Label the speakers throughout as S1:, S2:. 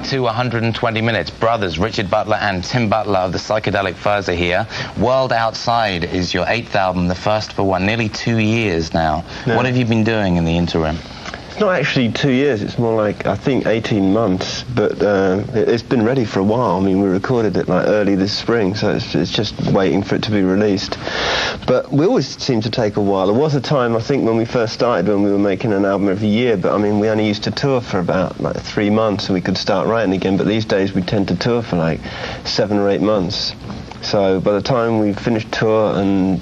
S1: to 120 Minutes. Brothers Richard Butler and Tim Butler of the Psychedelic Furs are here. World Outside is your 8th album, the first for nearly 2 years now. Yeah. What have you been doing in the interim?
S2: It's not actually 2 years, it's more like, I think, 18 months, but it's been ready for a while. I mean, we recorded it like early this spring, so it's just waiting for it to be released. But we always seem to take a while. There was a time, I think, when we first started, when we were making an album every year, but I mean, we only used to tour for about like 3 months and we could start writing again, but these days we tend to tour for like 7 or 8 months. So by the time we've finished tour and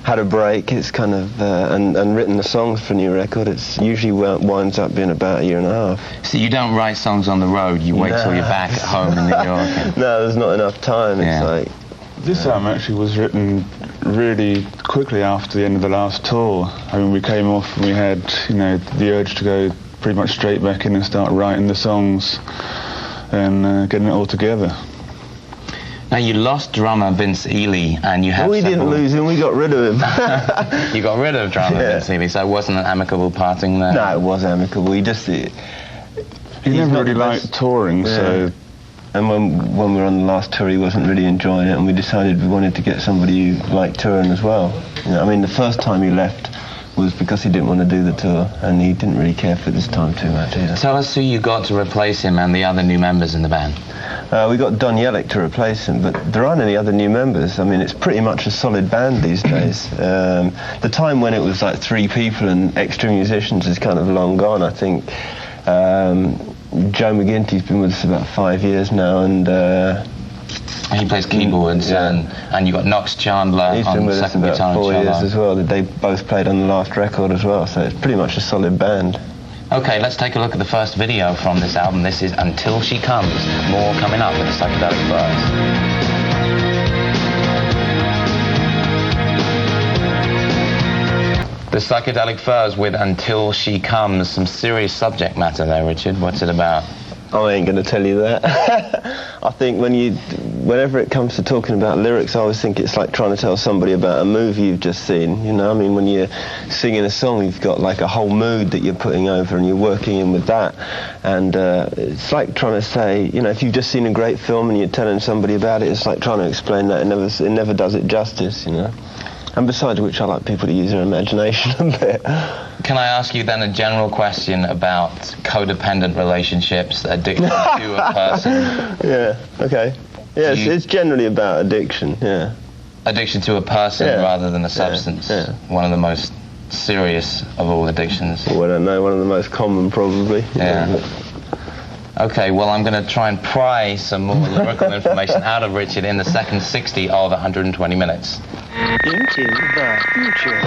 S2: had a break, it's kind of, and written the songs for a new record, it's usually winds up being about a year and a half.
S1: So you don't write songs on the road, you wait till you're back at home in New York?
S2: No, there's not enough time.
S1: Yeah.
S2: It's like...
S3: This album actually was written really quickly after the end of the last tour. I mean, we came off and we had, you know, the urge to go pretty much straight back in and start writing the songs and getting it all together.
S1: Now, you lost drummer Vince Ely, and you had
S2: We didn't lose him, we got rid of him.
S1: You got rid of drummer Vince Ely, so it wasn't an amicable parting there?
S2: No, it was amicable. He just...
S3: He never really liked touring, so...
S2: And when we were on the last tour, he wasn't really enjoying it, and we decided we wanted to get somebody who liked touring as well. You know, I mean, the first time he left was because he didn't want to do the tour, and he didn't really care for this time too much either.
S1: Tell us who you got to replace him and the other new members in the band.
S2: We got Don Yellick to replace him, but there aren't any other new members. I mean, it's pretty much a solid band these days. The time when it was like 3 people and extra musicians is kind of long gone, I think. Joe McGinty's been with us about 5 years now, and
S1: he plays keyboards, and you got Knox Chandler
S2: he's
S1: on
S2: been with
S1: second
S2: us about
S1: guitar
S2: 4
S1: and
S2: years
S1: cello.
S2: as well. They both played on the last record as well, so it's pretty much a solid band.
S1: Okay, let's take a look at the first video from this album. This is Until She Comes. More coming up with the Psychedelic Furs. The Psychedelic Furs with Until She Comes. Some serious subject matter there, Richard. What's it about?
S2: I ain't going to tell you that. I think whenever it comes to talking about lyrics, I always think it's like trying to tell somebody about a movie you've just seen. You know, I mean, when you're singing a song, you've got like a whole mood that you're putting over and you're working in with that. And it's like trying to say, you know, if you've just seen a great film and you're telling somebody about it, it's like trying to explain that. It never does it justice, you know. And besides which, I like people to use their imagination a bit.
S1: Can I ask you then a general question about codependent relationships, addiction to a person?
S2: Yeah, okay. Yeah, it's generally about addiction, yeah.
S1: Addiction to a person rather than a substance.
S2: Yeah.
S1: One of the most serious of all addictions.
S2: Well, I don't know, one of the most common, probably.
S1: Yeah. Okay, well, I'm going to try and pry some more lyrical information out of Richard in the second 60 of 120 Minutes.
S4: Into the future.